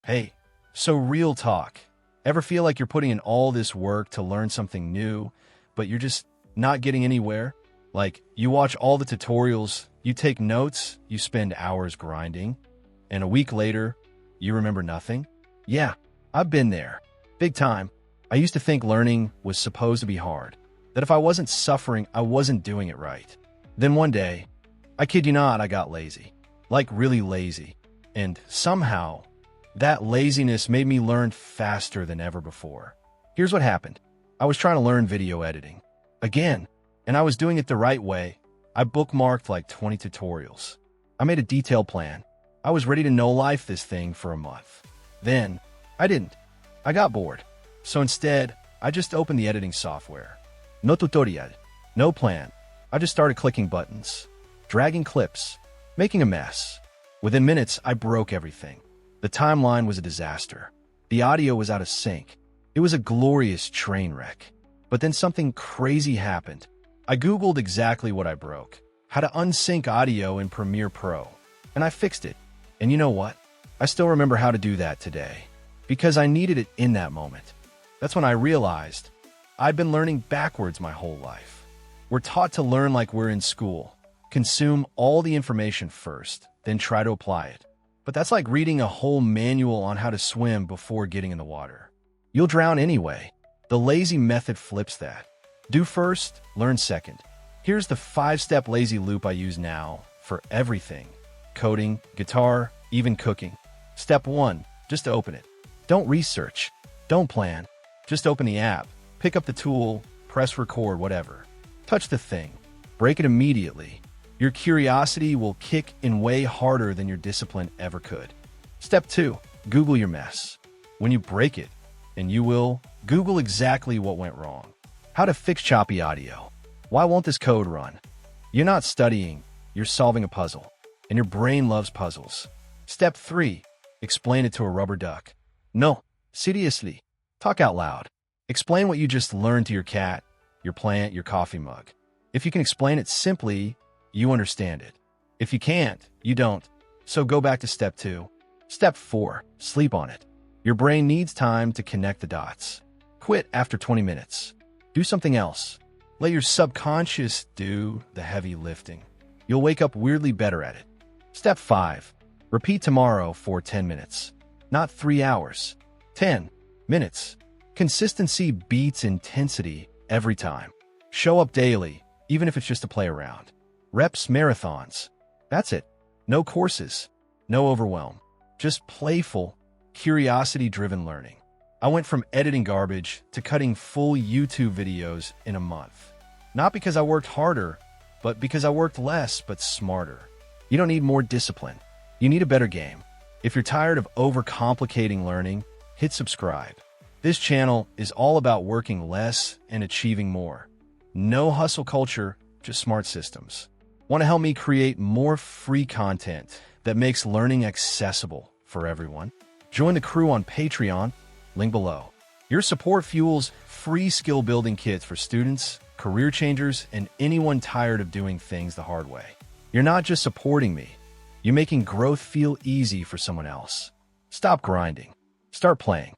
Hey, so real talk. Ever feel like you're putting in all this work to learn something new, but you're just not getting anywhere? Like, you watch all the tutorials, you take notes, you spend hours grinding, and a week later, you remember nothing? Yeah, I've been there. Big time. I used to think learning was supposed to be hard, that if I wasn't suffering, I wasn't doing it right. Then one day, I kid you not, I got lazy. Like really lazy. And somehow, that laziness made me learn faster than ever before. Here's what happened. I was trying to learn video editing. Again, and I was doing it the right way. I bookmarked like 20 tutorials. I made a detailed plan. I was ready to no-life this thing for a month. Then, I didn't. I got bored. So instead, I just opened the editing software. No tutorial. No plan. I just started clicking buttons, dragging clips, making a mess. Within minutes, I broke everything. The timeline was a disaster. The audio was out of sync. It was a glorious train wreck. But then something crazy happened. I Googled exactly what I broke, how to unsync audio in Premiere Pro, and I fixed it. And you know what? I still remember how to do that today, because I needed it in that moment. That's when I realized I'd been learning backwards my whole life. We're taught to learn like we're in school, consume all the information first, then try to apply it. But that's like reading a whole manual on how to swim before getting in the water. You'll drown anyway. The lazy method flips that. Do first, learn second. Here's the 5-step lazy loop I use now for everything. Coding, guitar, even cooking. Step 1, just open it. Don't research. Don't plan. Just open the app, pick up the tool, press record, whatever. Touch the thing. Break it immediately. Your curiosity will kick in way harder than your discipline ever could. Step 2, Google your mess. When you break it, and you will, Google exactly what went wrong. How to fix choppy audio. Why won't this code run? You're not studying, you're solving a puzzle. And your brain loves puzzles. Step 3, explain it to a rubber duck. No, seriously, talk out loud. Explain what you just learned to your cat, your plant, your coffee mug. If you can explain it simply, you understand it. If you can't, you don't. So go back to step 2. Step 4, sleep on it. Your brain needs time to connect the dots. Quit after 20 minutes. Do something else. Let your subconscious do the heavy lifting. You'll wake up weirdly better at it. Step 5, repeat tomorrow for 10 minutes. Not 3 hours. 10 minutes. Consistency beats intensity every time. Show up daily, even if it's just to play around. Reps marathons. That's it. No courses. No overwhelm. Just playful, curiosity-driven learning. I went from editing garbage to cutting full YouTube videos in a month. Not because I worked harder, but because I worked less but smarter. You don't need more discipline. You need a better game. If you're tired of overcomplicating learning, hit subscribe. This channel is all about working less and achieving more. No hustle culture, just smart systems. Want to help me create more free content that makes learning accessible for everyone? Join the crew on Patreon, link below. Your support fuels free skill-building kits for students, career changers, and anyone tired of doing things the hard way. You're not just supporting me, you're making growth feel easy for someone else. Stop grinding. Start playing.